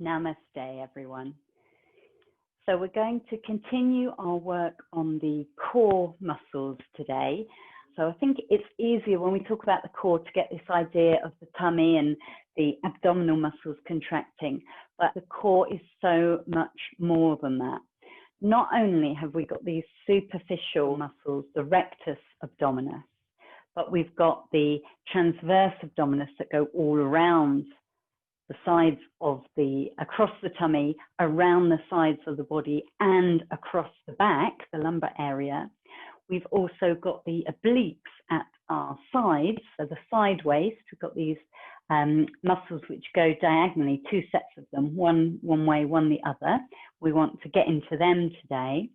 Namaste, everyone. So we're going to continue our work on the core muscles today. So I think it's easier when we talk about the core to get this idea of the tummy and the abdominal muscles contracting, but the core is so much more than that. Not only have we got these superficial muscles, the rectus abdominis, but we've got the transverse abdominis that go all around the sides of across the tummy, around the sides of the body, and across the back, the lumbar area. We've also got the obliques at our sides, so the side waist. We've got these muscles which go diagonally, two sets of them, one way, one the other. We want to get into them today.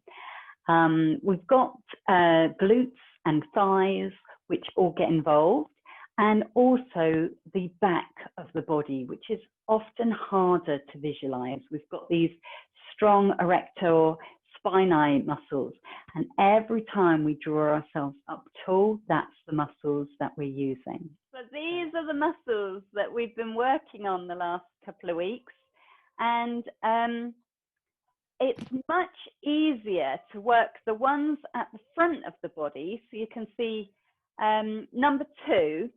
We've got glutes and thighs, which all get involved, and also the back of the body, which is often harder to visualize. We've got these strong erector spinae muscles, and every time we draw ourselves up tall, that's the muscles that we're using. So these are the muscles that we've been working on the last couple of weeks, and it's much easier to work the ones at the front of the body. So you can see number 2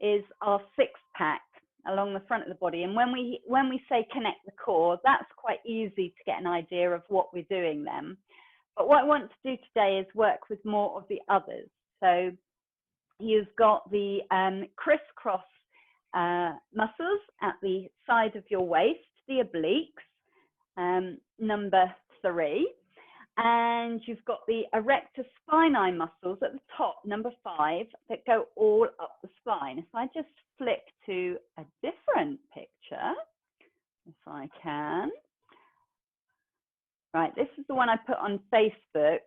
is our six-pack along the front of the body. And when we say connect the core, that's quite easy to get an idea of what we're doing then. But what I want to do today is work with more of the others. So you've got the crisscross muscles at the side of your waist, the obliques, number 3. And you've got the erector spinae muscles at the top, number 5, that go all up the spine. If I just flick to a different picture, if I can. Right, this is the one I put on Facebook.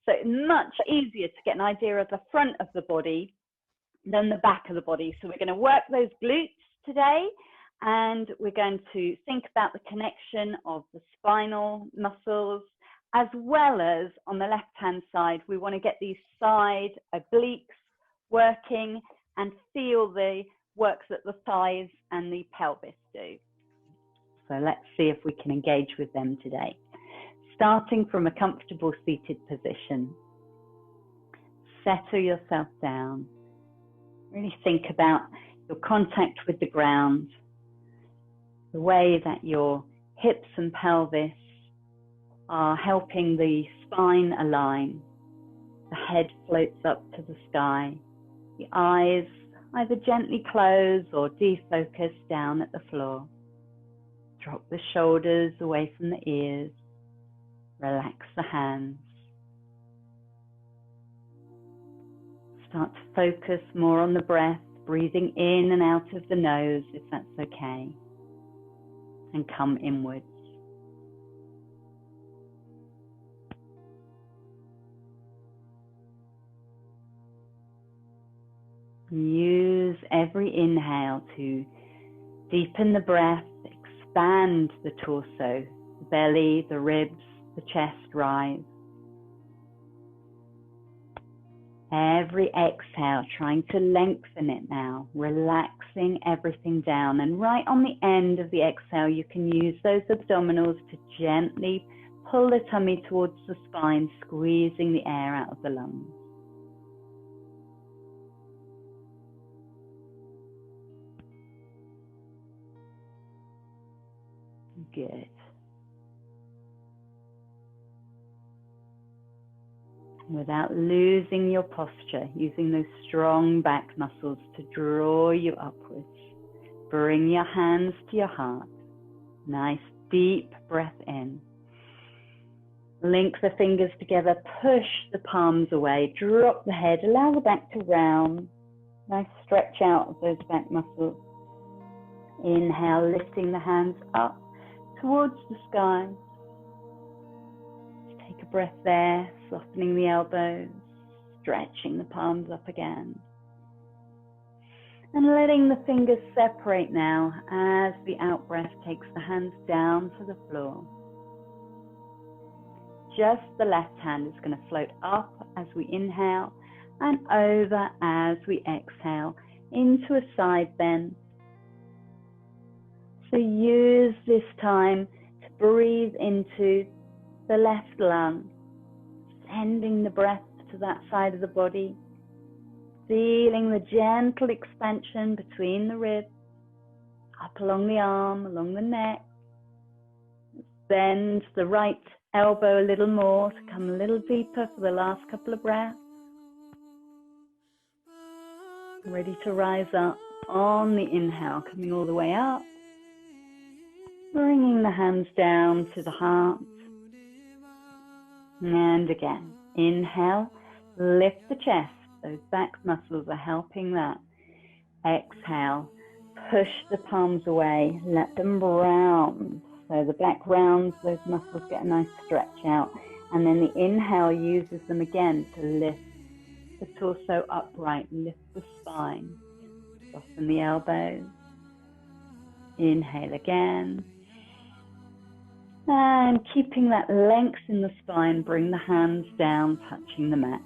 So it's much easier to get an idea of the front of the body than the back of the body. So we're going to work those glutes today, and we're going to think about the connection of the spinal muscles, as well as on the left-hand side, we want to get these side obliques working and feel the works that the thighs and the pelvis do. So let's see if we can engage with them today. Starting from a comfortable seated position. Settle yourself down. Really think about your contact with the ground, the way that your hips and pelvis are helping the spine align. The head floats up to the sky. The eyes either gently close or defocus down at the floor. Drop the shoulders away from the ears. Relax the hands. Start to focus more on the breath, breathing in and out of the nose if that's okay. And come inwards. Use every inhale to deepen the breath, expand the torso, the belly, the ribs, the chest rise. Every exhale, trying to lengthen it now, relaxing everything down. And right on the end of the exhale, you can use those abdominals to gently pull the tummy towards the spine, squeezing the air out of the lungs. Good. Without losing your posture, using those strong back muscles to draw you upwards. Bring your hands to your heart. Nice deep breath in. Link the fingers together, push the palms away, drop the head, allow the back to round. Nice stretch out of those back muscles. Inhale, lifting the hands up towards the sky. Just take a breath there, softening the elbows, stretching the palms up again. And letting the fingers separate now as the out-breath takes the hands down to the floor. Just the left hand is going to float up as we inhale and over as we exhale into a side bend. So use this time to breathe into the left lung, sending the breath to that side of the body, feeling the gentle expansion between the ribs, up along the arm, along the neck. Bend the right elbow a little more to come a little deeper for the last couple of breaths. Ready to rise up on the inhale, coming all the way up. Bringing the hands down to the heart. And again, inhale, lift the chest. Those back muscles are helping that. Exhale, push the palms away, let them round. So the back rounds, those muscles get a nice stretch out. And then the inhale uses them again to lift the torso upright, lift the spine, soften the elbows. Inhale again. And keeping that length in the spine, bring the hands down, touching the mat.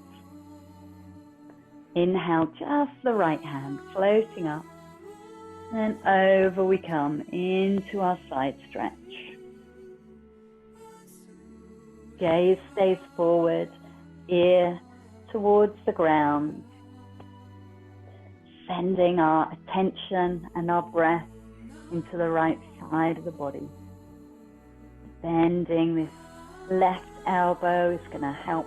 Inhale, just the right hand, floating up. And over we come into our side stretch. Gaze stays forward, ear towards the ground. Sending our attention and our breath into the right side of the body. Bending this left elbow is going to help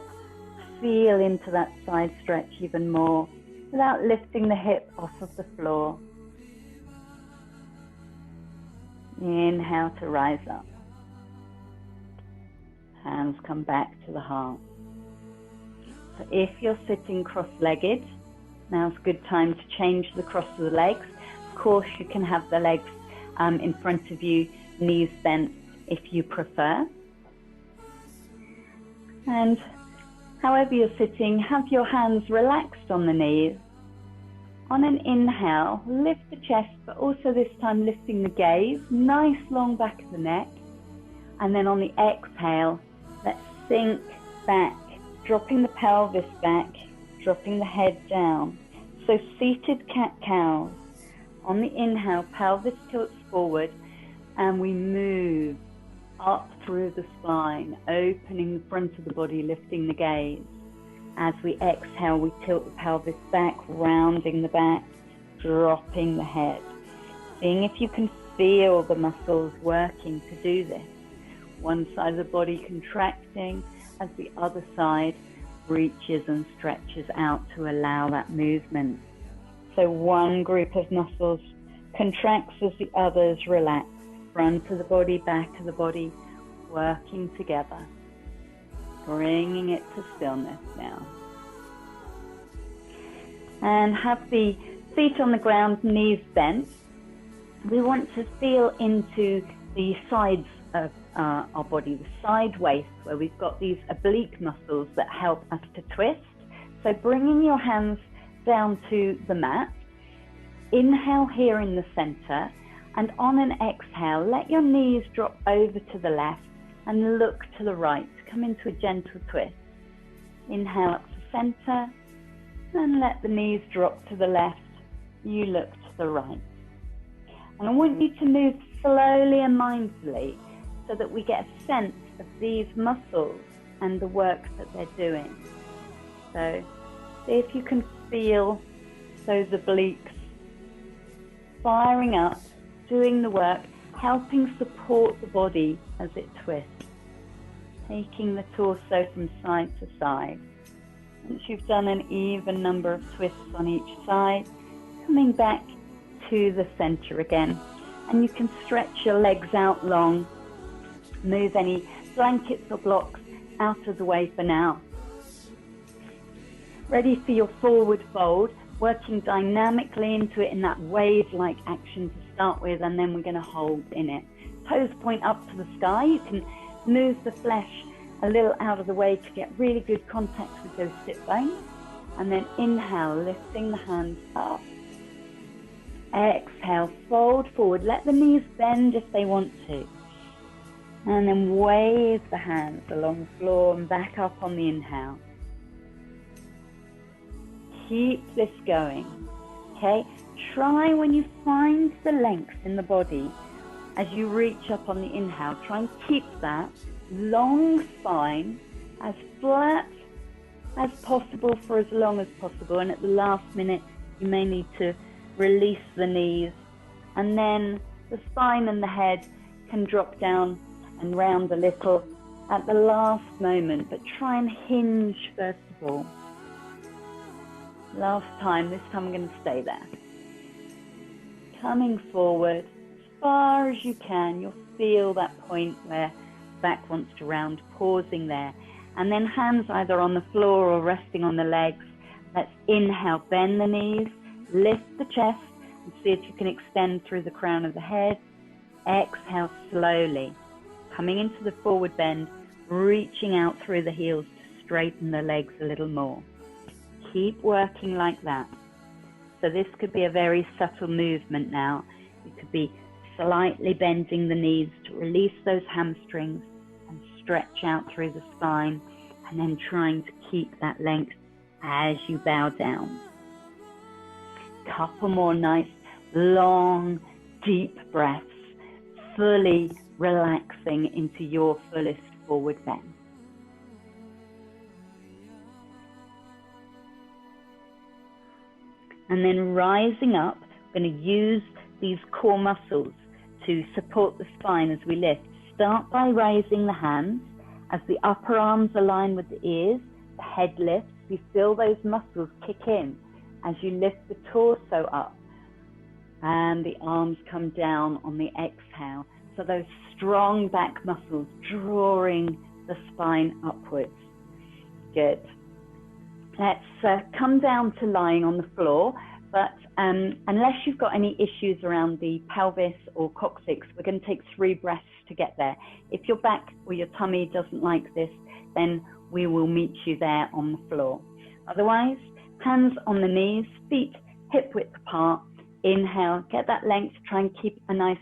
feel into that side stretch even more without lifting the hip off of the floor. Inhale to rise up. Hands come back to the heart. So if you're sitting cross-legged, now's a good time to change the cross of the legs. Of course, you can have the legs in front of you, knees bent if you prefer. And however you're sitting, have your hands relaxed on the knees. On an inhale, lift the chest, but also this time lifting the gaze, nice long back of the neck. And then on the exhale, let's sink back, dropping the pelvis back, dropping the head down. So seated cat-cows. On the inhale, pelvis tilts forward, and we move up through the spine, opening the front of the body, lifting the gaze. As we exhale, we tilt the pelvis back, rounding the back, dropping the head. Seeing if you can feel the muscles working to do this. One side of the body contracting as the other side reaches and stretches out to allow that movement. So one group of muscles contracts as the others relax. Front of the body, back of the body, working together. Bringing it to stillness now. And have the feet on the ground, knees bent. We want to feel into the sides of our body, the side waist, where we've got these oblique muscles that help us to twist. So bringing your hands down to the mat. Inhale here in the center. And on an exhale, let your knees drop over to the left and look to the right. Come into a gentle twist. Inhale up to center and let the knees drop to the left. You look to the right. And I want you to move slowly and mindfully so that we get a sense of these muscles and the work that they're doing. So see if you can feel those obliques firing up, doing the work, helping support the body as it twists. Taking the torso from side to side. Once you've done an even number of twists on each side, coming back to the center again. And you can stretch your legs out long. Move any blankets or blocks out of the way for now. Ready for your forward fold, working dynamically into it in that wave-like action to start with, and then we're going to hold in it. Toes point up to the sky. You can move the flesh a little out of the way to get really good contact with those sit bones. And then inhale, lifting the hands up. Exhale, fold forward. Let the knees bend if they want to. And then wave the hands along the floor and back up on the inhale. Keep this going, okay? Try when you find the length in the body As you reach up on the inhale, try and keep that long spine as flat as possible for as long as possible. And at the last minute, you may need to release the knees, and then the spine and the head can drop down and round a little at the last moment, but try and hinge first of all. Last time, this time I'm going to stay there. Coming forward as far as you can, you'll feel that point where back wants to round, pausing there. And then hands either on the floor or resting on the legs. Let's inhale, bend the knees, lift the chest, and see if you can extend through the crown of the head. Exhale slowly, coming into the forward bend, reaching out through the heels to straighten the legs a little more. Keep working like that. So this could be a very subtle movement now. You could be slightly bending the knees to release those hamstrings and stretch out through the spine, and then trying to keep that length as you bow down. Couple more nice, long, deep breaths, fully relaxing into your fullest forward bend. And then rising up, we're going to use these core muscles to support the spine as we lift. Start by raising the hands as the upper arms align with the ears, the head lifts. You feel those muscles kick in as you lift the torso up, and the arms come down on the exhale. So those strong back muscles drawing the spine upwards. Good. Let's come down to lying on the floor, but unless you've got any issues around the pelvis or coccyx, we're going to take 3 breaths to get there. If your back or your tummy doesn't like this, then we will meet you there on the floor. Otherwise, hands on the knees, feet hip width apart. Inhale, get that length, try and keep a nice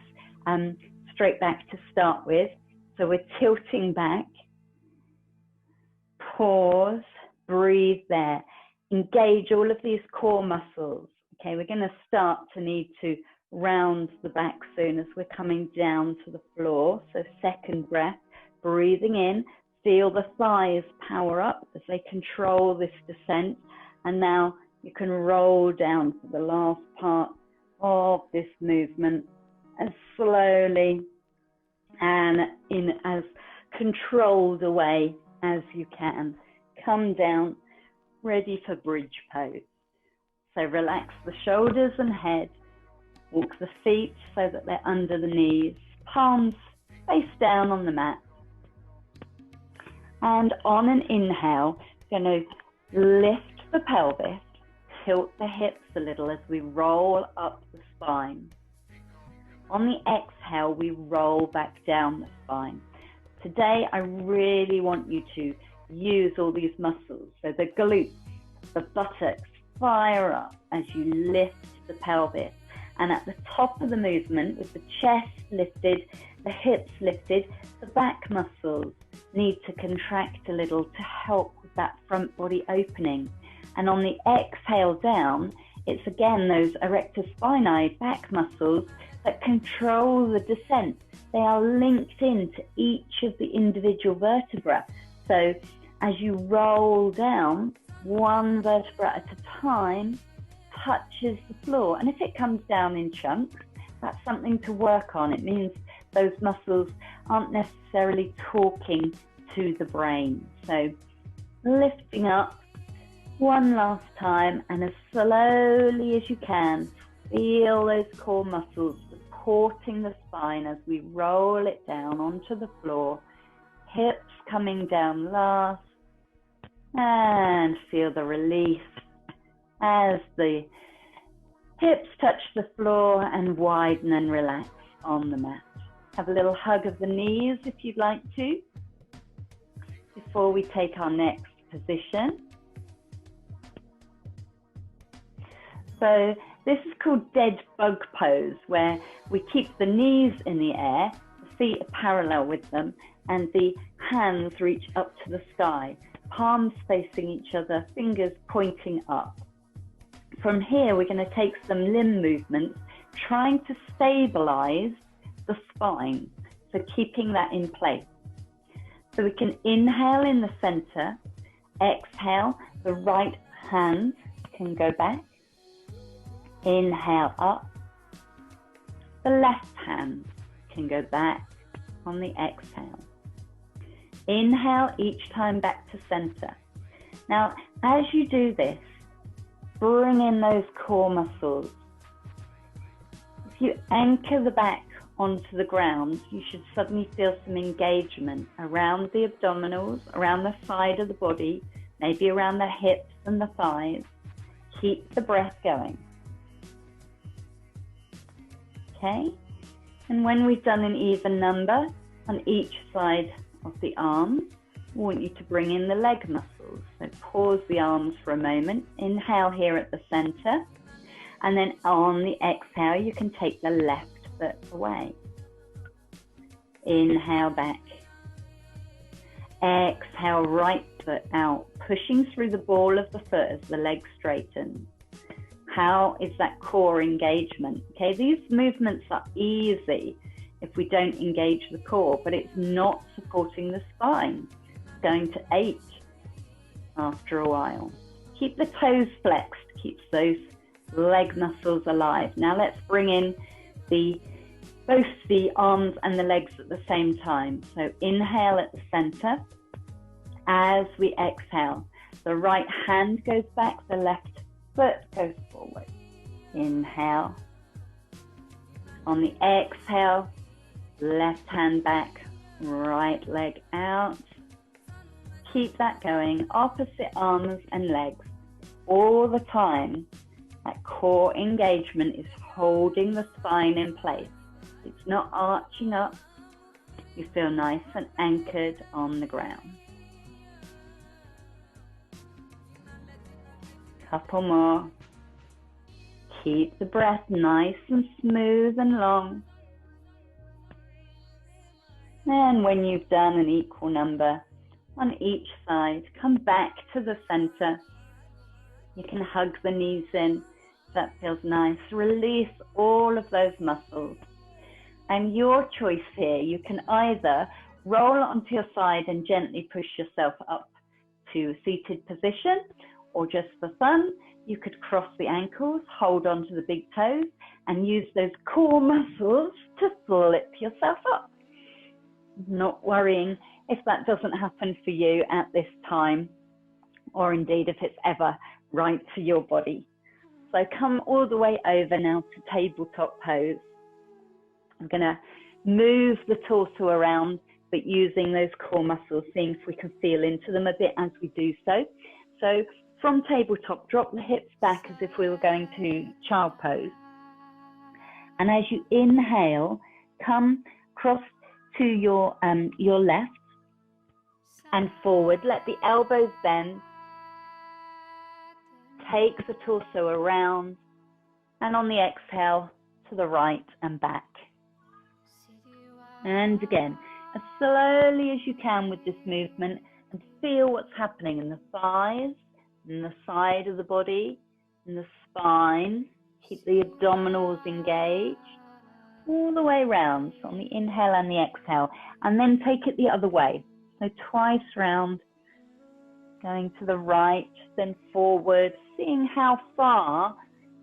straight back to start with. So we're tilting back. Pause, breathe there. Engage all of these core muscles. Okay, we're going to start to need to round the back soon as we're coming down to the floor. So second breath, breathing in, feel the thighs power up as they control this descent. And now you can roll down for the last part of this movement as slowly and in as controlled a way as you can. Come down, ready for bridge pose. So relax the shoulders and head, walk the feet so that they're under the knees, palms face down on the mat. And on an inhale, going to lift the pelvis, tilt the hips a little as we roll up the spine. On the exhale, we roll back down the spine. Today, I really want you to use all these muscles. So the glutes, the buttocks, fire up as you lift the pelvis. And at the top of the movement, with the chest lifted, the hips lifted, the back muscles need to contract a little to help with that front body opening. And on the exhale down, it's again those erector spinae back muscles that control the descent. They are linked into each of the individual vertebrae. So as you roll down, one vertebra at a time touches the floor. And if it comes down in chunks, that's something to work on. It means those muscles aren't necessarily talking to the brain. So lifting up one last time, and as slowly as you can, feel those core muscles supporting the spine as we roll it down onto the floor. Hips coming down last, and feel the release as the hips touch the floor and widen and relax on the mat. Have a little hug of the knees if you'd like to, before we take our next position. So this is called dead bug pose, where we keep the knees in the air, the feet are parallel with them, and the hands reach up to the sky, palms facing each other, fingers pointing up. From here, we're going to take some limb movements, trying to stabilize the spine. So keeping that in place. So we can inhale in the center, exhale, the right hand can go back, inhale up, the left hand can go back on the exhale. Inhale each time back to center. Now, as you do this, bring in those core muscles. If you anchor the back onto the ground, you should suddenly feel some engagement around the abdominals, around the side of the body, maybe around the hips and the thighs. Keep the breath going. Okay? And when we've done an even number on each side of the arms, we want you to bring in the leg muscles. So pause the arms for a moment. Inhale here at the center. And then on the exhale, you can take the left foot away. Inhale back. Exhale, right foot out, pushing through the ball of the foot as the leg straightens. How is that core engagement? Okay, these movements are easy if we don't engage the core, but it's not supporting the spine. It's going to ache after a while. Keep the toes flexed, keeps those leg muscles alive. Now let's bring in both the arms and the legs at the same time. So inhale at the center. As we exhale, the right hand goes back, the left foot goes forward. Inhale. On the exhale, left hand back, right leg out. Keep that going, opposite arms and legs all the time. That core engagement is holding the spine in place. It's not arching up. You feel nice and anchored on the ground. Couple more. Keep the breath nice and smooth and long. And when you've done an equal number on each side, come back to the center. You can hug the knees in. That feels nice. Release all of those muscles. And your choice here, you can either roll onto your side and gently push yourself up to a seated position, or just for fun, you could cross the ankles, hold onto the big toes, and use those core muscles to flip yourself up. Not worrying if that doesn't happen for you at this time, or indeed if it's ever right for your body. So come all the way over now to tabletop pose. I'm going to move the torso around, but using those core muscles, seeing if we can feel into them a bit as we do so. So from tabletop, drop the hips back as if we were going to child pose. And as you inhale, come cross to your left and forward. Let the elbows bend. Take the torso around, and on the exhale, to the right and back. And again, as slowly as you can with this movement, and feel what's happening in the thighs, in the side of the body, in the spine. Keep the abdominals engaged all the way around, so on the inhale and the exhale, and then take it the other way. So twice round, going to the right, then forward, seeing how far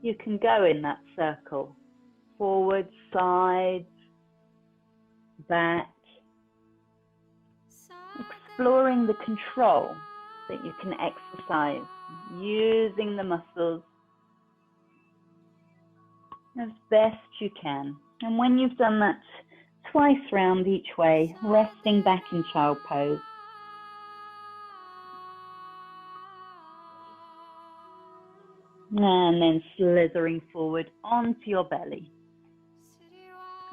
you can go in that circle. Forward, sides, back. Exploring the control that you can exercise, using the muscles as best you can. And when you've done that twice round each way, resting back in child pose. And then slithering forward onto your belly.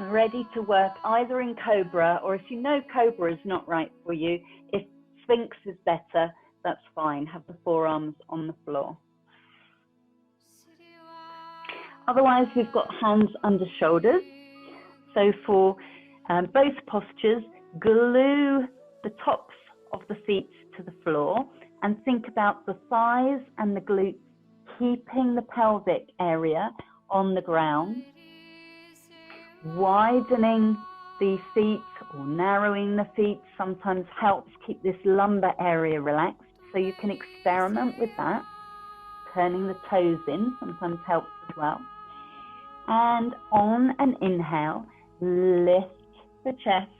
Ready to work either in Cobra, or if you know Cobra is not right for you, if Sphinx is better, that's fine. Have the forearms on the floor. Otherwise, we've got hands under shoulders. So for both postures, glue the tops of the feet to the floor and think about the thighs and the glutes, keeping the pelvic area on the ground. Widening the feet or narrowing the feet sometimes helps keep this lumbar area relaxed. So you can experiment with that. Turning the toes in sometimes helps as well. And on an inhale, lift the chest,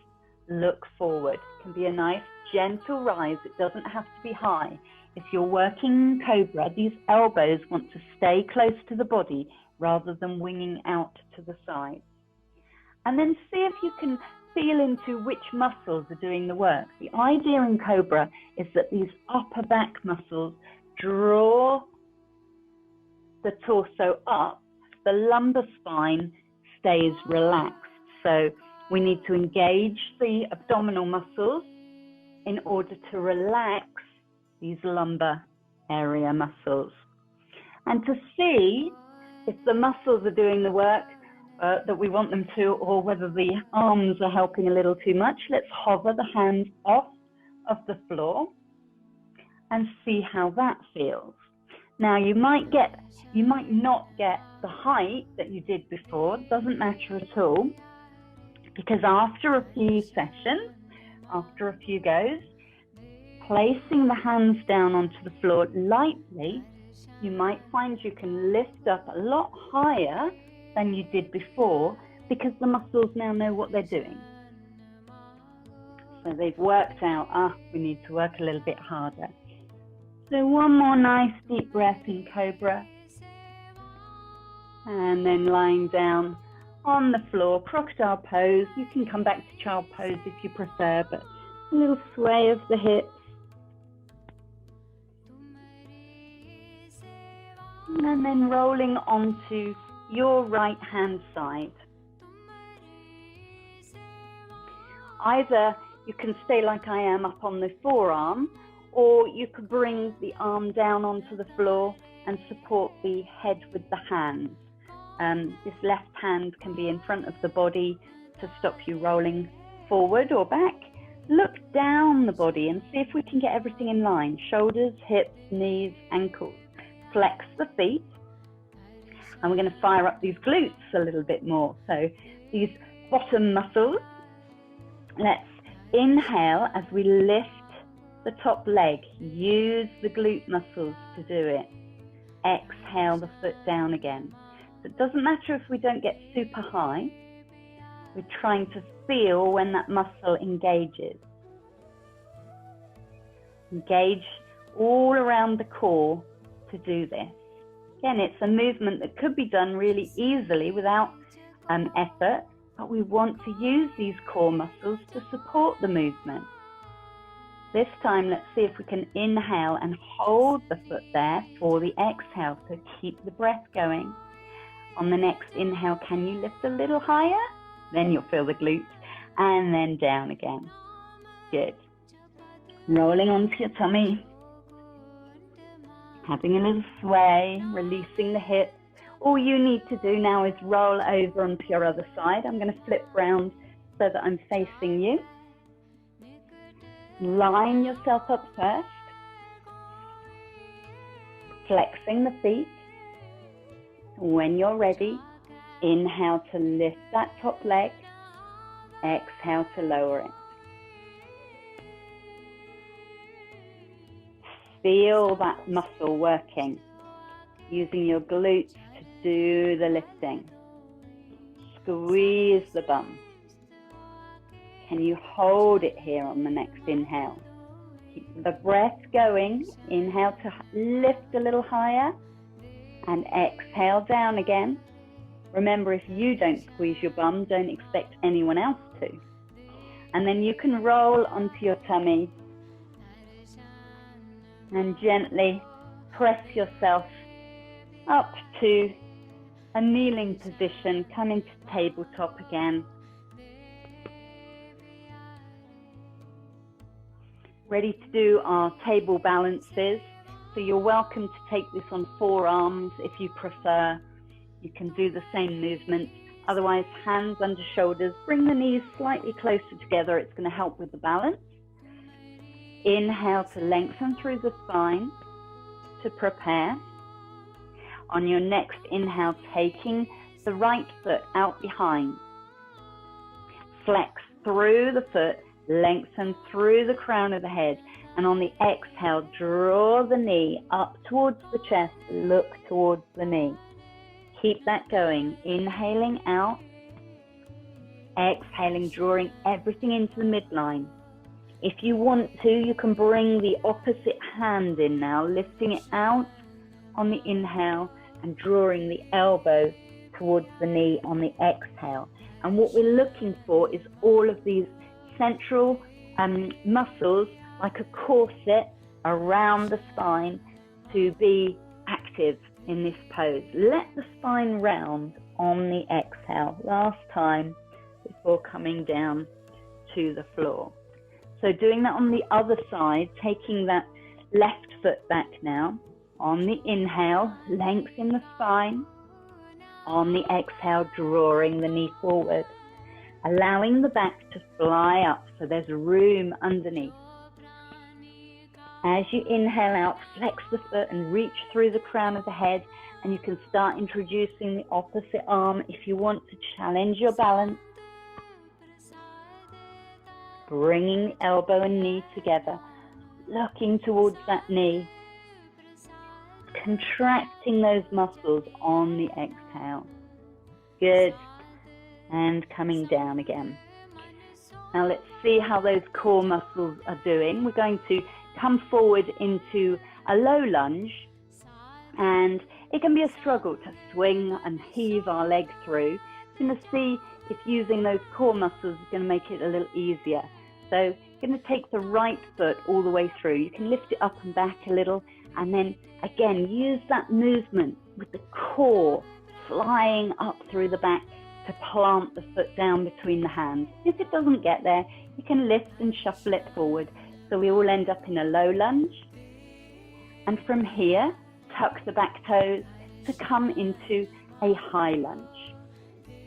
look forward. It can be a nice gentle rise. It doesn't have to be high. If you're working Cobra, these elbows want to stay close to the body rather than winging out to the side. And then see if you can feel into which muscles are doing the work. The idea in Cobra is that these upper back muscles draw the torso up, the lumbar spine stays relaxed. So we need to engage the abdominal muscles in order to relax these lumbar area muscles. And to see if the muscles are doing the work that we want them to, or whether the arms are helping a little too much, let's hover the hands off of the floor and see how that feels. Now you might not get the height that you did before. It doesn't matter at all, because after a few sessions, after a few goes, placing the hands down onto the floor lightly, you might find you can lift up a lot higher than you did before, because the muscles now know what they're doing. So they've worked out, we need to work a little bit harder. So one more nice deep breath in Cobra. And then lying down on the floor, crocodile pose. You can come back to child pose if you prefer, but a little sway of the hips. And then rolling onto your right hand side. Either you can stay like I am up on the forearm, or you could bring the arm down onto the floor and support the head with the hands. This left hand can be in front of the body to stop you rolling forward or back. Look down the body and see if we can get everything in line. Shoulders, hips, knees, ankles. Flex the feet. And we're going to fire up these glutes a little bit more. So these bottom muscles. Let's inhale as we lift the top leg. Use the glute muscles to do it. Exhale the foot down again. So it doesn't matter if we don't get super high. We're trying to feel when that muscle engages. Engage all around the core to do this. Again, it's a movement that could be done really easily without effort, but we want to use these core muscles to support the movement. This time, let's see if we can inhale and hold the foot there for the exhale. So keep the breath going. On the next inhale, can you lift a little higher? Then you'll feel the glutes, and then down again. Good. Rolling onto your tummy. Having a little sway, releasing the hips. All you need to do now is roll over onto your other side. I'm going to flip round so that I'm facing you. Line yourself up first. Flexing the feet. When you're ready, inhale to lift that top leg. Exhale to lower it. Feel that muscle working, using your glutes to do the lifting. Squeeze the bum. Can you hold it here on the next inhale? Keep the breath going. Inhale to lift a little higher and exhale down again. Remember, if you don't squeeze your bum, don't expect anyone else to. And then you can roll onto your tummy and gently press yourself up to a kneeling position. Come into tabletop again. Ready to do our table balances. So you're welcome to take this on forearms if you prefer. You can do the same movement. Otherwise, hands under shoulders. Bring the knees slightly closer together. It's going to help with the balance. Inhale to lengthen through the spine to prepare. On your next inhale, taking the right foot out behind. Flex through the foot, lengthen through the crown of the head, and on the exhale, draw the knee up towards the chest, look towards the knee. Keep that going. Inhaling out, exhaling, drawing everything into the midline. If you want to, you can bring the opposite hand in now, lifting it out on the inhale and drawing the elbow towards the knee on the exhale. And what we're looking for is all of these central muscles, like a corset around the spine, to be active in this pose. Let the spine round on the exhale. Last time before coming down to the floor. So doing that on the other side, taking that left foot back now. On the inhale, lengthen the spine. On the exhale, drawing the knee forward, allowing the back to fly up so there's room underneath. As you inhale out, flex the foot and reach through the crown of the head, and you can start introducing the opposite arm if you want to challenge your balance. Bringing the elbow and knee together, looking towards that knee, contracting those muscles on the exhale. Good. And coming down again. Now let's see how those core muscles are doing. We're going to come forward into a low lunge, and it can be a struggle to swing and heave our leg through. We're going to see if using those core muscles is going to make it a little easier. So you're going to take the right foot all the way through. You can lift it up and back a little, and then again use that movement with the core flying up through the back to plant the foot down between the hands. If it doesn't get there, you can lift and shuffle it forward. So we all end up in a low lunge. And from here, tuck the back toes to come into a high lunge.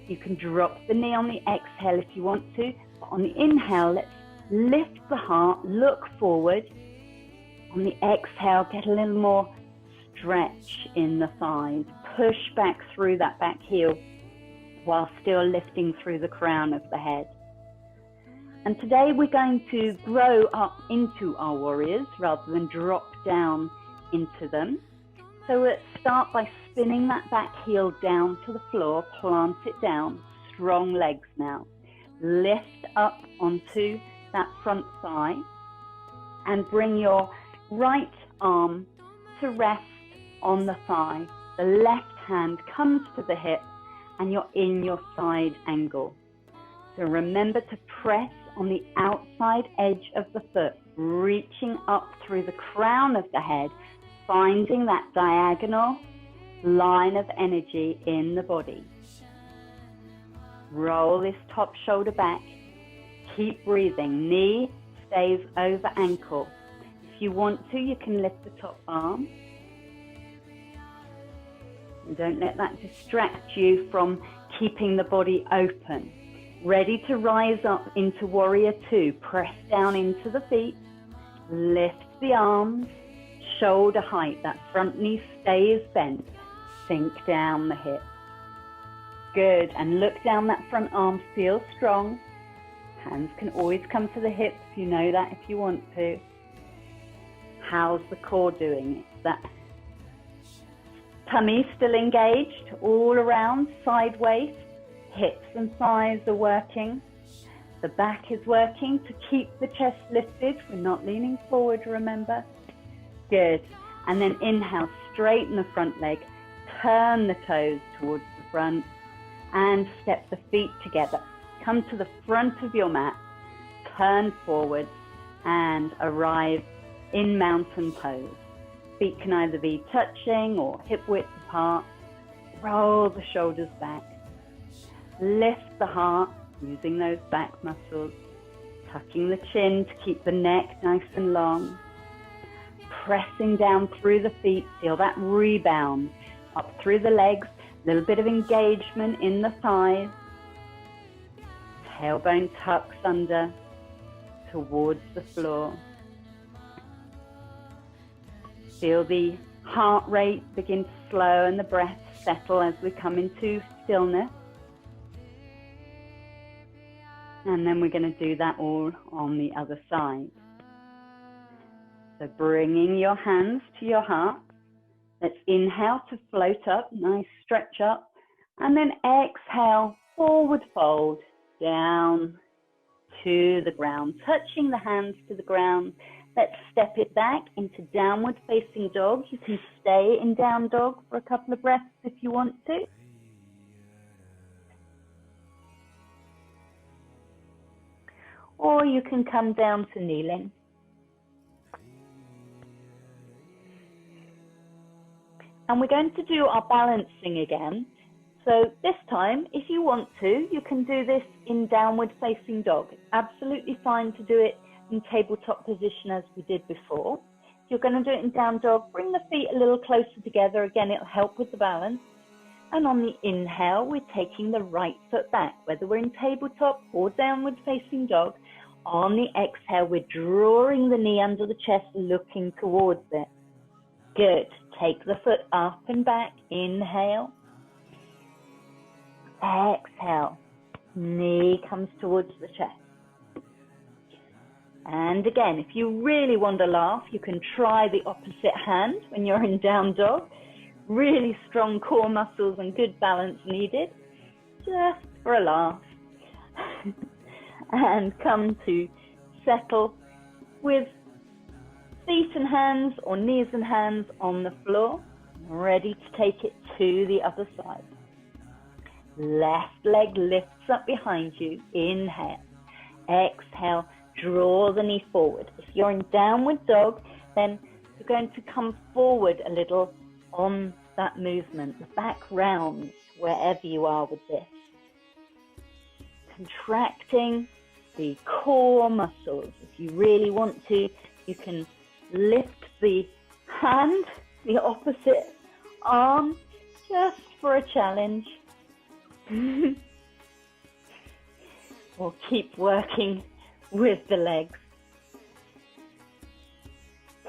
You can drop the knee on the exhale if you want to, but on the inhale, let's lift the heart, look forward. On the exhale, get a little more stretch in the thighs. Push back through that back heel while still lifting through the crown of the head. And today we're going to grow up into our warriors rather than drop down into them. So let's start by spinning that back heel down to the floor, plant it down, strong legs now. Lift up onto that front thigh and bring your right arm to rest on the thigh. The left hand comes to the hip and you're in your side angle. So remember to press on the outside edge of the foot, reaching up through the crown of the head, finding that diagonal line of energy in the body. Roll this top shoulder back. Keep breathing. Knee stays over ankle. If you want to, you can lift the top arm. And don't let that distract you from keeping the body open. Ready to rise up into warrior two. Press down into the feet. Lift the arms. Shoulder height. That front knee stays bent. Sink down the hip. Good. And look down that front arm. Feel strong. Hands can always come to the hips. You know that if you want to. How's the core doing? It's that tummy still engaged all around, sideways. Hips and thighs are working. The back is working to keep the chest lifted. We're not leaning forward, remember? Good. And then inhale, straighten the front leg. Turn the toes towards the front and step the feet together. Come to the front of your mat, turn forward and arrive in mountain pose. Feet can either be touching or hip width apart. Roll the shoulders back. Lift the heart using those back muscles. Tucking the chin to keep the neck nice and long. Pressing down through the feet, feel that rebound up through the legs. A little bit of engagement in the thighs. Tailbone tucks under towards the floor. Feel the heart rate begin to slow and the breath settle as we come into stillness. And then we're going to do that all on the other side. So bringing your hands to your heart. Let's inhale to float up, nice stretch up. And then exhale, forward fold, down to the ground, touching the hands to the ground. Let's step it back into downward facing dog. You can stay in down dog for a couple of breaths if you want to. Or you can come down to kneeling. And we're going to do our balancing again. So this time, if you want to, you can do this in downward facing dog. Absolutely fine to do it in tabletop position as we did before. If you're going to do it in down dog, bring the feet a little closer together. Again, it'll help with the balance. And on the inhale, we're taking the right foot back, whether we're in tabletop or downward facing dog. On the exhale, we're drawing the knee under the chest, looking towards it. Good. Take the foot up and back. Inhale. Exhale. Knee comes towards the chest. And again, if you really want to laugh, you can try the opposite hand when you're in down dog. Really strong core muscles and good balance needed, just for a laugh. And come to settle with feet and hands or knees and hands on the floor, ready to take it to the other side. Left leg lifts up behind you. Inhale. Exhale. Draw the knee forward. If you're in downward dog, then you're going to come forward a little on that movement. The back rounds wherever you are with this. Contracting the core muscles. If you really want to, you can lift the hand, the opposite arm, just for a challenge. Or keep working with the legs.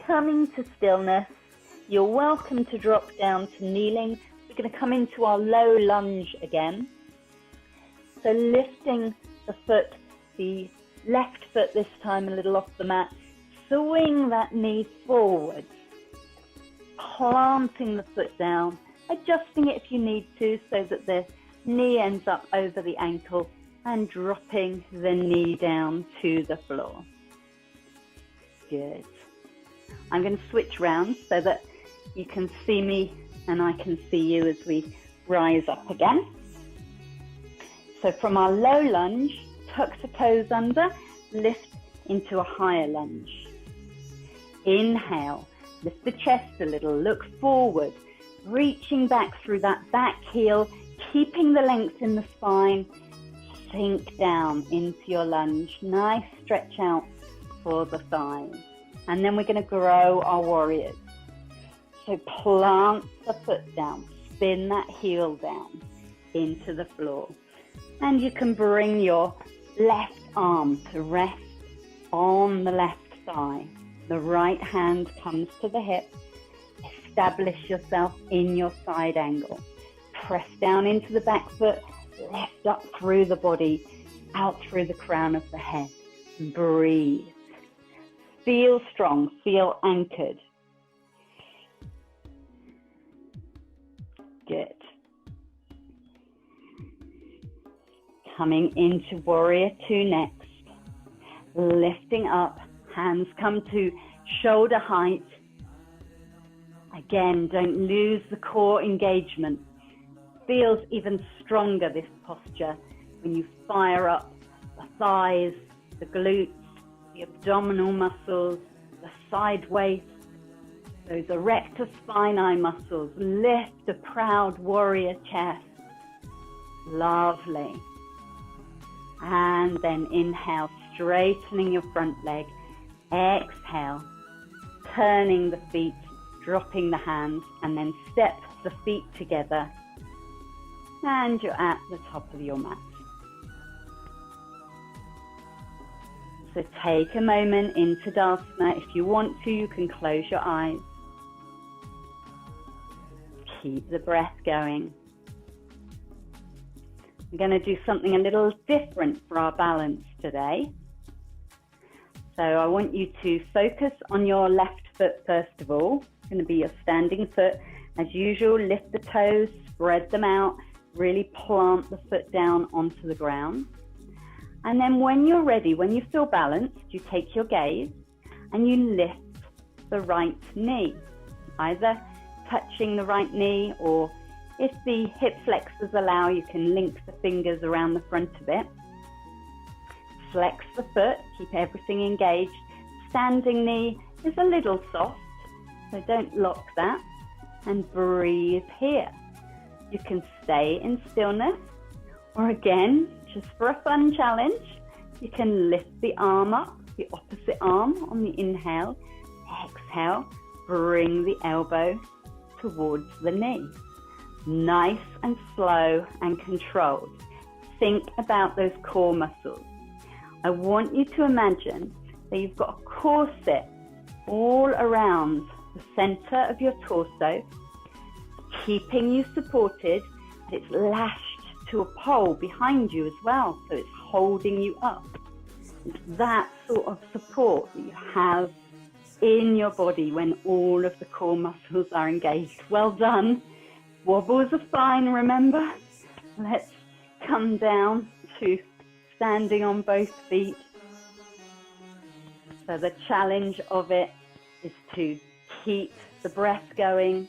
Coming to stillness, you're welcome to drop down to kneeling. We're going to come into our low lunge again. So lifting the foot, the left foot this time a little off the mat, swing that knee forward, planting the foot down, adjusting it if you need to so that the knee ends up over the ankle and dropping the knee down to the floor. Good. I'm going to switch round so that you can see me and I can see you as we rise up again. So from our low lunge, tuck the toes under, lift into a higher lunge. Inhale, lift the chest a little, look forward, reaching back through that back heel, keeping the length in the spine, sink down into your lunge. Nice stretch out for the thighs. And then we're going to grow our warriors. So plant the foot down, spin that heel down into the floor. And you can bring your left arm to rest on the left thigh. The right hand comes to the hip. Establish yourself in your side angle. Press down into the back foot, lift up through the body, out through the crown of the head. Breathe. Feel strong, feel anchored. Good. Coming into warrior two next. Lifting up, hands come to shoulder height. Again, don't lose the core engagement. Feels even stronger, this posture, when you fire up the thighs, the glutes, the abdominal muscles, the side waist, those erector spinae muscles. Lift a proud warrior chest. Lovely. And then inhale, straightening your front leg. Exhale, turning the feet, dropping the hands, and then step the feet together. And you're at the top of your mat. So take a moment in Tadasana. If you want to, you can close your eyes. Keep the breath going. We're going to do something a little different for our balance today. So I want you to focus on your left foot first of all. It's going to be your standing foot. As usual, lift the toes, spread them out, really plant the foot down onto the ground. And then when you're ready, when you feel balanced, you take your gaze and you lift the right knee, either touching the right knee, or if the hip flexors allow, you can link the fingers around the front of it. Flex the foot, keep everything engaged. Standing knee is a little soft, so don't lock that. And breathe here. You can stay in stillness, or again, just for a fun challenge, you can lift the arm up, the opposite arm on the inhale. Exhale, bring the elbow towards the knee. Nice and slow and controlled. Think about those core muscles. I want you to imagine that you've got a corset all around the center of your torso, keeping you supported, and it's lashed to a pole behind you as well, so it's holding you up. It's that sort of support that you have in your body when all of the core muscles are engaged. Well done. Wobbles are fine, remember? Let's come down to standing on both feet. So the challenge of it is to keep the breath going,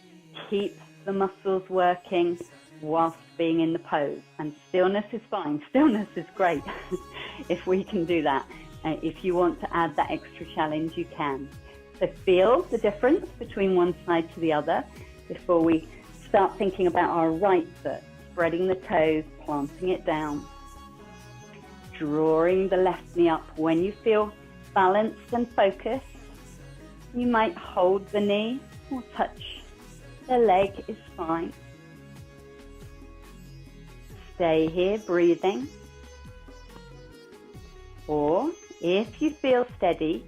keep the muscles working whilst being in the pose. And stillness is fine. Stillness is great if we can do that. If you want to add that extra challenge, you can. So feel the difference between one side to the other before we start thinking about our right foot. Spreading the toes, planting it down. Drawing the left knee up. When you feel balanced and focused, you might hold the knee or touch the leg is fine. Stay here breathing. Or if you feel steady,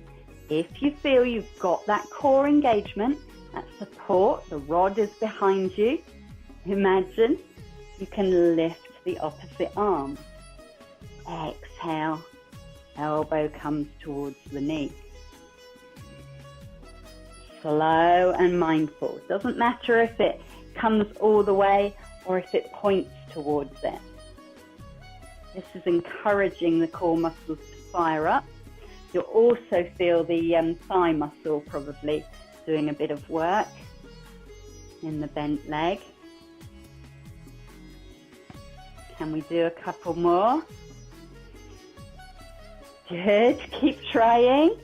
if you feel you've got that core engagement, that support, the rod is behind you, imagine you can lift the opposite arm. Exhale, elbow comes towards the knee. Slow and mindful. It doesn't matter if it comes all the way or if it points towards it. This is encouraging the core muscles to fire up. You'll also feel the thigh muscle probably doing a bit of work in the bent leg. Can we do a couple more? Good, keep trying.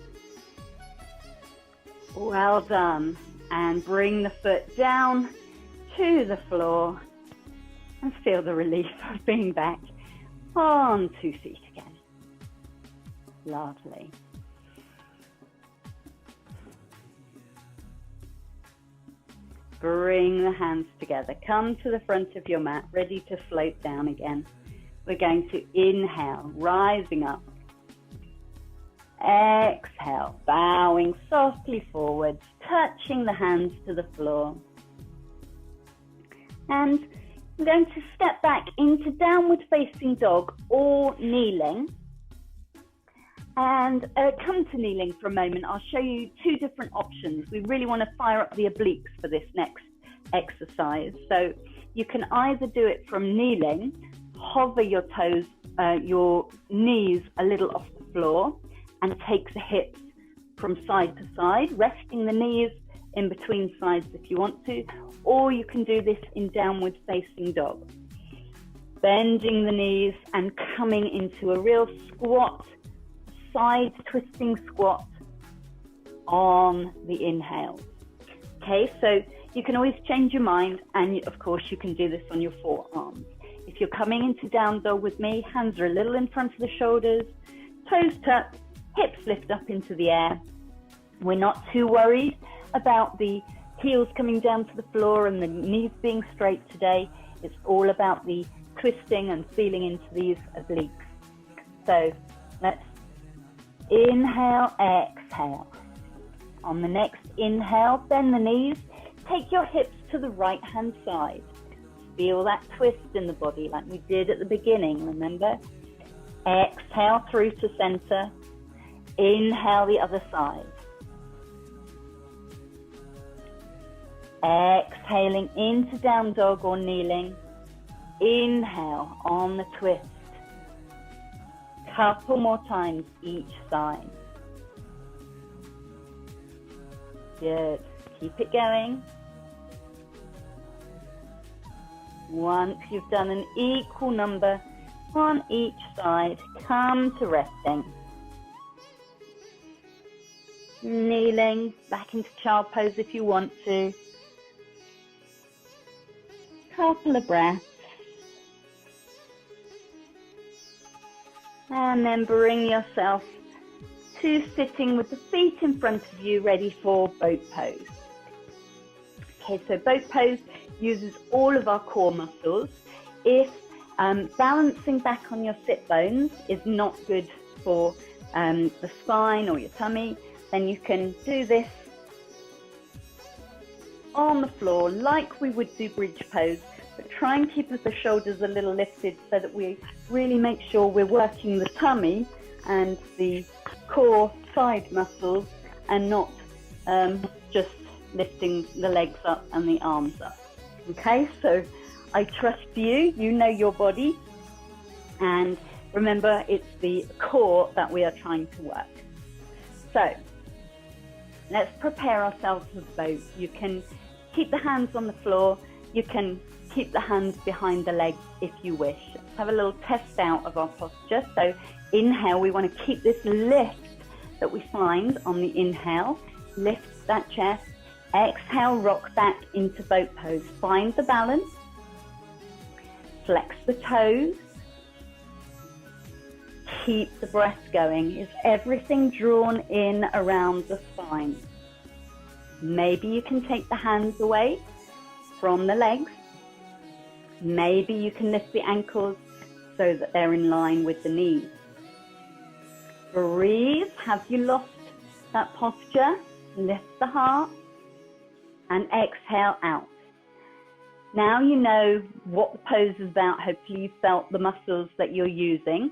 Well done. And bring the foot down to the floor and feel the relief of being back on 2 feet again. Lovely. Bring the hands together. Come to the front of your mat, ready to float down again. We're going to inhale, rising up. Exhale, bowing softly forwards, touching the hands to the floor. And we're going to step back into downward facing dog or kneeling. And come to kneeling for a moment. I'll show you two different options. We really want to fire up the obliques for this next exercise. So you can either do it from kneeling, hover your toes, your knees a little off the floor, and take the hips from side to side, resting the knees in between sides if you want to, or you can do this in downward facing dog. Bending the knees and coming into a real squat, side twisting squat on the inhale. Okay, so you can always change your mind, and of course you can do this on your forearms. If you're coming into down dog with me, hands are a little in front of the shoulders, toes tucked, hips lift up into the air. We're not too worried about the heels coming down to the floor and the knees being straight today. It's all about the twisting and feeling into these obliques. So let's inhale, exhale. On the next inhale, bend the knees, take your hips to the right hand side. Feel that twist in the body like we did at the beginning, remember? Exhale through to center. Inhale the other side. Exhaling into down dog or kneeling. Inhale on the twist. Couple more times each side. Good. Keep it going. Once you've done an equal number on each side, come to resting. Kneeling back into child pose if you want to. Couple of breaths. And then bring yourself to sitting with the feet in front of you, ready for boat pose. Okay, so boat pose uses all of our core muscles. If balancing back on your sit bones is not good for the spine or your tummy, then you can do this on the floor like we would do bridge pose, but try and keep the shoulders a little lifted so that we really make sure we're working the tummy and the core side muscles and not just lifting the legs up and the arms up. Okay, so I trust you, you know your body, and remember it's the core that we are trying to work. So let's prepare ourselves for the boat. You can keep the hands on the floor, you can keep the hands behind the legs if you wish. Let's have a little test out of our posture. So inhale, we want to keep this lift that we find on the inhale. Lift that chest. Exhale, rock back into boat pose. Find the balance. Flex the toes. Keep the breath going. Is everything drawn in around the spine? Maybe you can take the hands away from the legs. Maybe you can lift the ankles so that they're in line with the knees. Breathe. Have you lost that posture? Lift the heart and exhale out. Now you know what the pose is about. Hopefully you felt the muscles that you're using.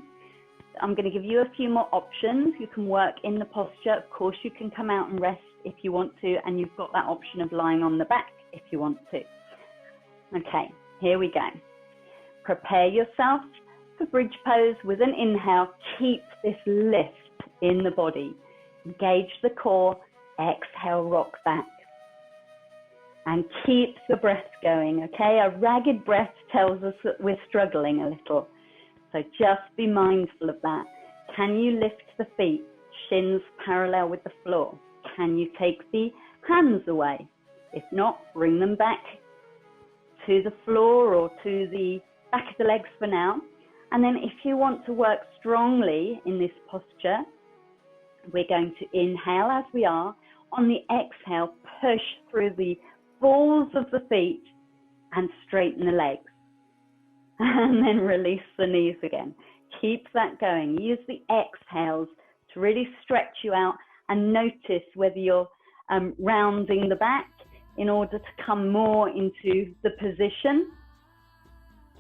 I'm going to give you a few more options. You can work in the posture. Of course, you can come out and rest if you want to, and you've got that option of lying on the back if you want to. Okay, here we go. Prepare yourself for bridge pose with an inhale. Keep this lift in the body. Engage the core. Exhale, rock back. And keep the breath going, okay? A ragged breath tells us that we're struggling a little. So just be mindful of that. Can you lift the feet, shins parallel with the floor? Can you take the hands away? If not, bring them back to the floor or to the back of the legs for now. And then if you want to work strongly in this posture, we're going to inhale as we are. On the exhale, push through the balls of the feet and straighten the legs. And then release the knees again. Keep that going. Use the exhales to really stretch you out and notice whether you're rounding the back in order to come more into the position.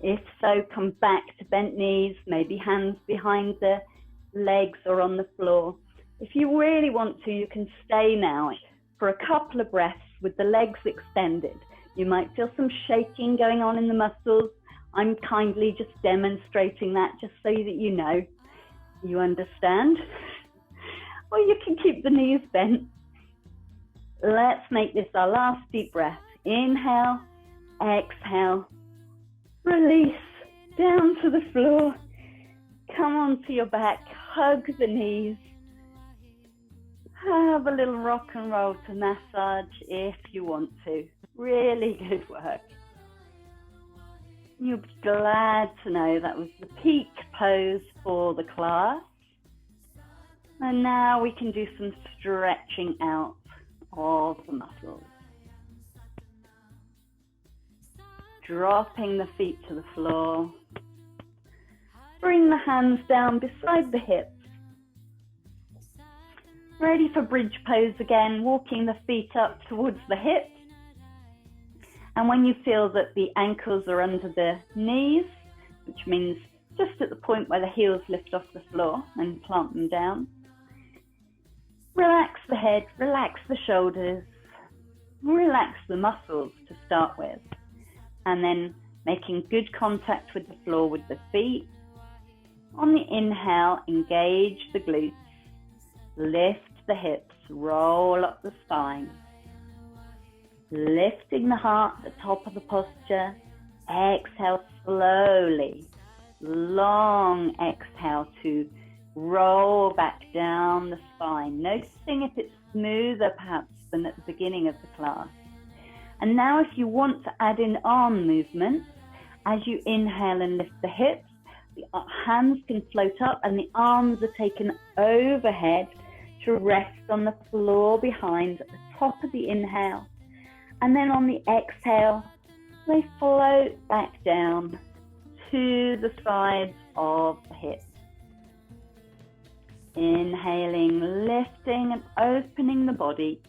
If so, come back to bent knees, maybe hands behind the legs or on the floor. If you really want to, you can stay now for a couple of breaths with the legs extended. You might feel some shaking going on in the muscles. I'm kindly just demonstrating that just so that you know, you understand. Or you can keep the knees bent. Let's make this our last deep breath. Inhale, exhale, release down to the floor. Come onto your back, hug the knees. Have a little rock and roll to massage if you want to. Really good work. You'll be glad to know that was the peak pose for the class. And now we can do some stretching out of the muscles. Dropping the feet to the floor. Bring the hands down beside the hips. Ready for bridge pose again, walking the feet up towards the hips. And when you feel that the ankles are under the knees, which means just at the point where the heels lift off the floor and plant them down, relax the head, relax the shoulders, relax the muscles to start with, and then making good contact with the floor with the feet. On the inhale, engage the glutes, lift the hips, roll up the spine, lifting the heart at the top of the posture. Exhale slowly, long exhale to roll back down the spine, noticing if it's smoother perhaps than at the beginning of the class. And now if you want to add in arm movements, as you inhale and lift the hips, the hands can float up and the arms are taken overhead to rest on the floor behind at the top of the inhale. And then on the exhale, they float back down to the sides of the hips. Inhaling, lifting and opening the body.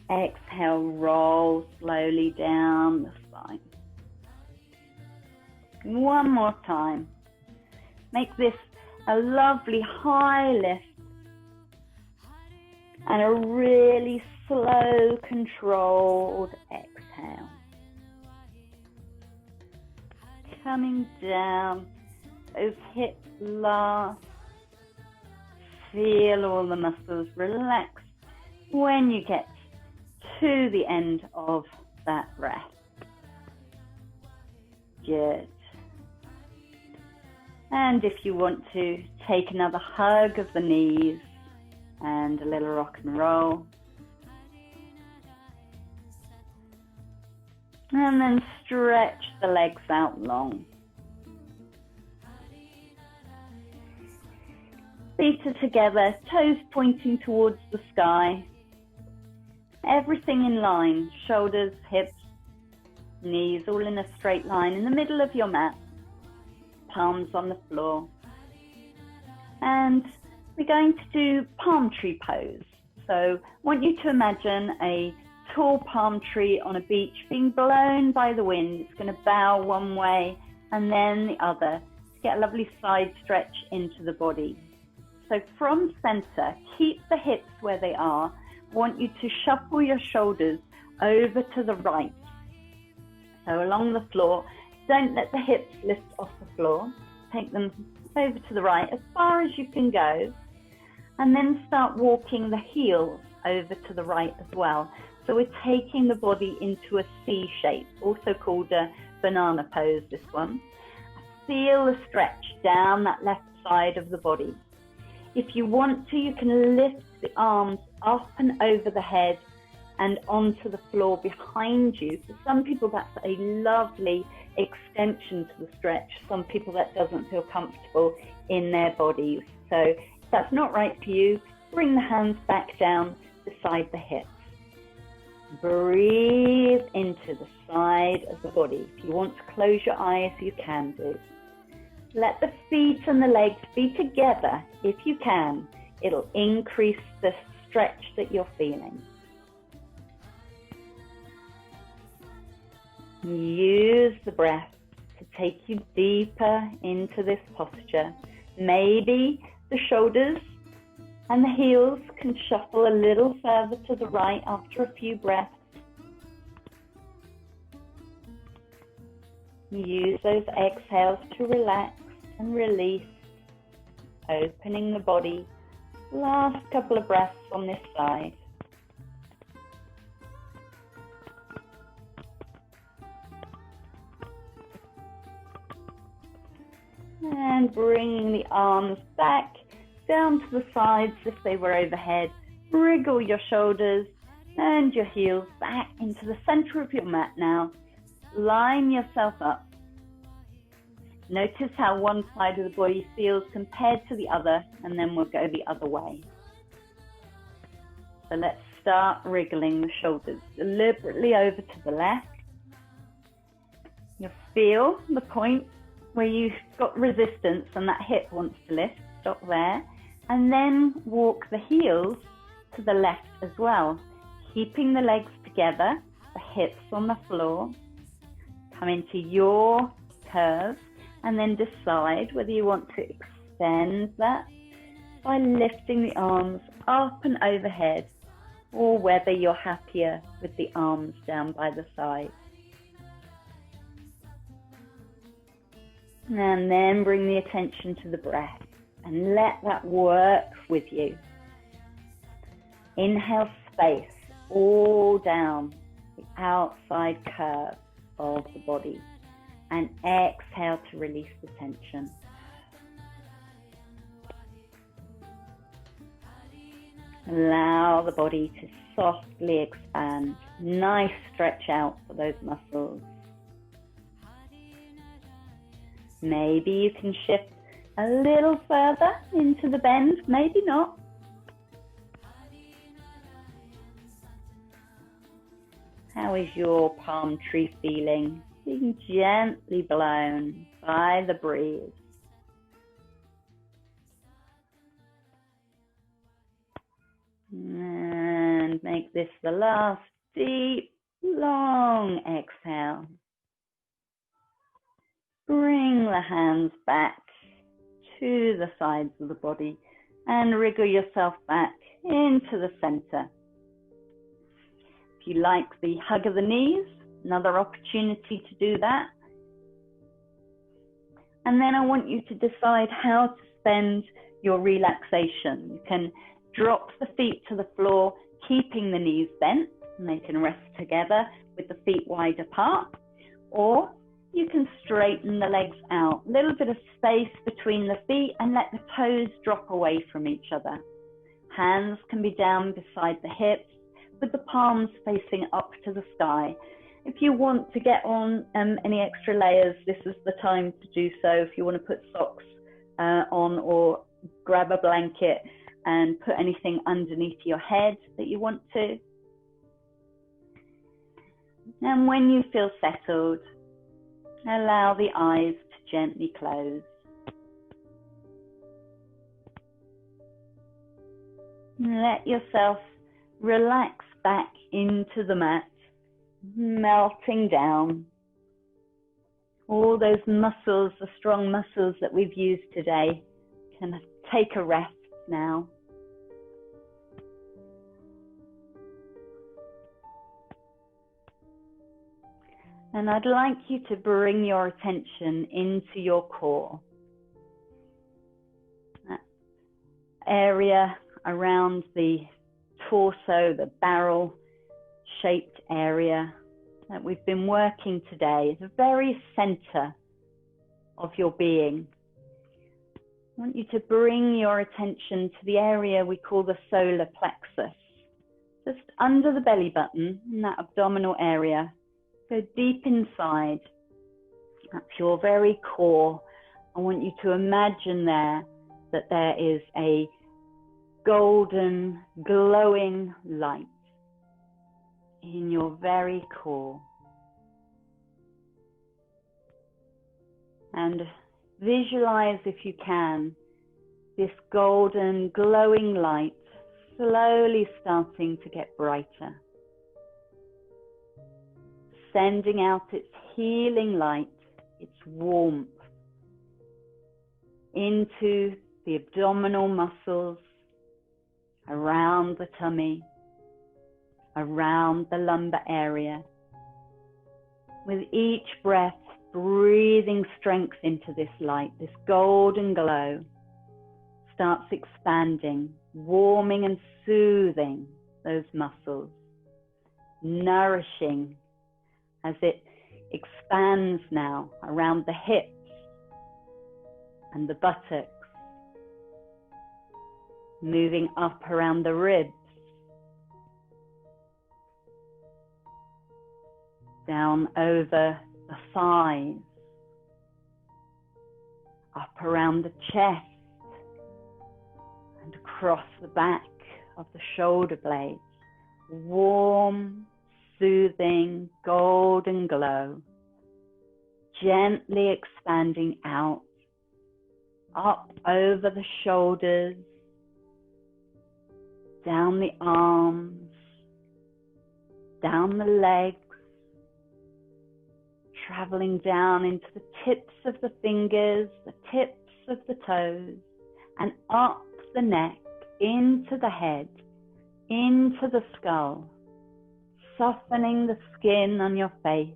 Exhale, roll slowly down the spine. One more time. Make this a lovely high lift and a really slow, controlled exhale. Coming down, those hips last. Feel all the muscles relax when you get to the end of that breath. Good. And if you want to take another hug of the knees and a little rock and roll. And then stretch the legs out long. Feet are together, toes pointing towards the sky. Everything in line, shoulders, hips, knees, all in a straight line in the middle of your mat. Palms on the floor. And we're going to do palm tree pose. So I want you to imagine a tall palm tree on a beach being blown by the wind. It's going to bow one way and then the other to get a lovely side stretch into the body. So from center, keep the hips where they are. I want you to shuffle your shoulders over to the right. So along the floor, don't let the hips lift off the floor. Take them over to the right as far as you can go. And then start walking the heels over to the right as well. So we're taking the body into a C shape, also called a banana pose, this one. Feel the stretch down that left side of the body. If you want to, you can lift the arms up and over the head and onto the floor behind you. For some people, that's a lovely extension to the stretch. Some people, that doesn't feel comfortable in their bodies. So if that's not right for you, bring the hands back down beside the hips. Breathe into the side of the body. If you want to close your eyes, you can do. Let the feet and the legs be together if you can. It'll increase the stretch that you're feeling. Use the breath to take you deeper into this posture. Maybe the shoulders and the heels can shuffle a little further to the right after a few breaths. Use those exhales to relax and release, opening the body. Last couple of breaths on this side. And bringing the arms back down to the sides if they were overhead. Wriggle your shoulders and your heels back into the center of your mat now. Line yourself up. Notice how one side of the body feels compared to the other, and then we'll go the other way. So let's start wriggling the shoulders deliberately over to the left. You'll feel the point where you've got resistance and that hip wants to lift. Stop there. And then walk the heels to the left as well. Keeping the legs together, the hips on the floor. Come into your curve and then decide whether you want to extend that by lifting the arms up and overhead, or whether you're happier with the arms down by the side. And then bring the attention to the breath and let that work with you. Inhale space all down the outside curve of the body, and exhale to release the tension. Allow the body to softly expand. Nice stretch out for those muscles. Maybe you can shift a little further into the bend, maybe not. How is your palm tree feeling? Being gently blown by the breeze. And make this the last deep, long exhale. Bring the hands back to the sides of the body and wriggle yourself back into the center. If you like the hug of the knees, another opportunity to do that. And then I want you to decide how to spend your relaxation. You can drop the feet to the floor, keeping the knees bent, and they can rest together with the feet wide apart. Or you can straighten the legs out, a little bit of space between the feet, and let the toes drop away from each other. Hands can be down beside the hips, with the palms facing up to the sky. If you want to get on any extra layers, this is the time to do so. If you want to put socks on, or grab a blanket and put anything underneath your head that you want to. And when you feel settled, allow the eyes to gently close. Let yourself relax back into the mat, melting down. All those muscles, the strong muscles that we've used today, can take a rest now. And I'd like you to bring your attention into your core. That area around the torso, the barrel-shaped area that we've been working today, the very center of your being. I want you to bring your attention to the area we call the solar plexus. Just under the belly button, in that abdominal area. Go deep inside, at your very core. I want you to imagine there that there is a golden, glowing light in your very core. And visualize, if you can, this golden, glowing light slowly starting to get brighter. Sending out its healing light, its warmth, into the abdominal muscles, around the tummy, around the lumbar area. With each breath, breathing strength into this light, this golden glow starts expanding, warming and soothing those muscles, nourishing as it expands now around the hips and the buttocks, moving up around the ribs, down over the thighs, up around the chest, and across the back of the shoulder blades. Warm, soothing, golden glow, gently expanding out, up over the shoulders, down the arms, down the legs, traveling down into the tips of the fingers, the tips of the toes, and up the neck, into the head, into the skull, softening the skin on your face,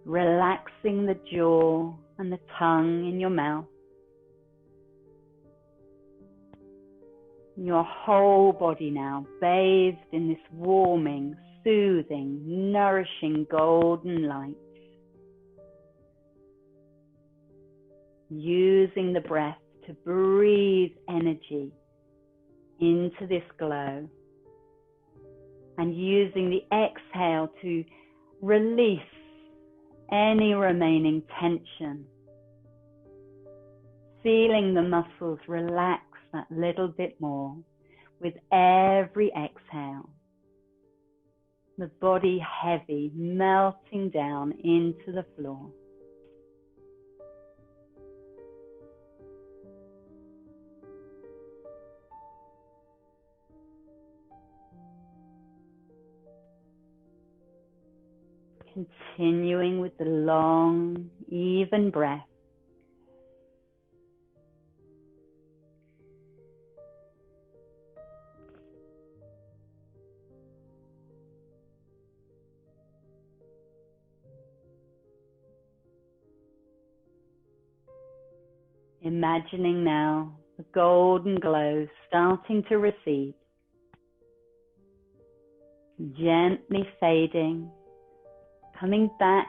relaxing the jaw and the tongue in your mouth. Your whole body now bathed in this warming, soothing, nourishing golden light. Using the breath to breathe energy into this glow, and using the exhale to release any remaining tension. Feeling the muscles relax that little bit more with every exhale. The body heavy, melting down into the floor. Continuing with the long, even breath. Imagining now the golden glow starting to recede, gently fading, coming back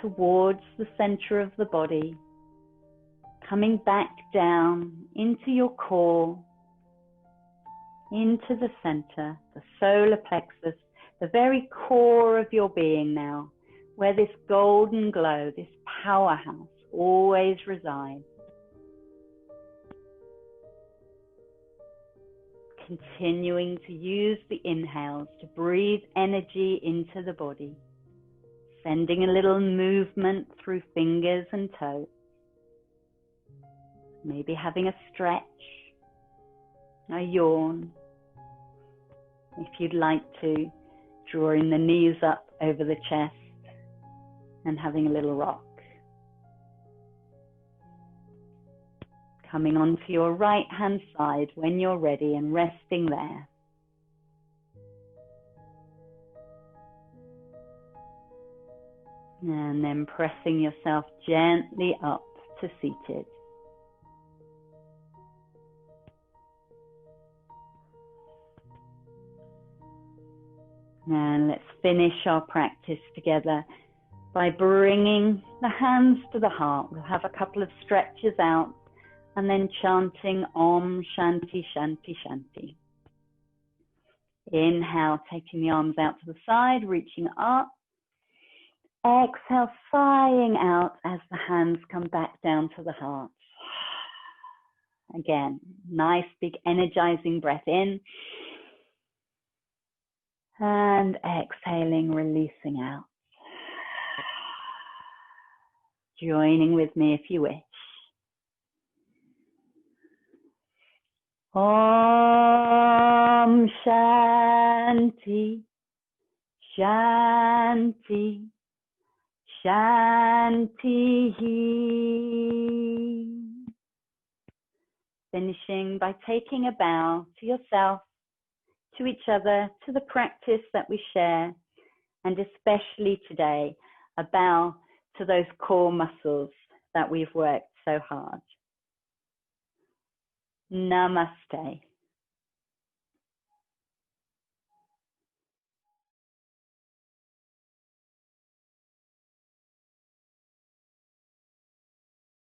towards the center of the body, coming back down into your core, into the center, the solar plexus, the very core of your being now, where this golden glow, this powerhouse always resides. Continuing to use the inhales to breathe energy into the body, sending a little movement through fingers and toes. Maybe having a stretch, a yawn. If you'd like to, drawing the knees up over the chest and having a little rock. Coming onto your right hand side when you're ready and resting there. And then pressing yourself gently up to seated. And let's finish our practice together by bringing the hands to the heart. We'll have a couple of stretches out and then chanting Om Shanti Shanti Shanti. Inhale, taking the arms out to the side, reaching up. Exhale, sighing out as the hands come back down to the heart. Again, nice big energizing breath in. And exhaling, releasing out. Joining with me if you wish. Om Shanti Shanti Shanti. Finishing by taking a bow to yourself, to each other, to the practice that we share, and especially today, a bow to those core muscles that we've worked so hard. Namaste.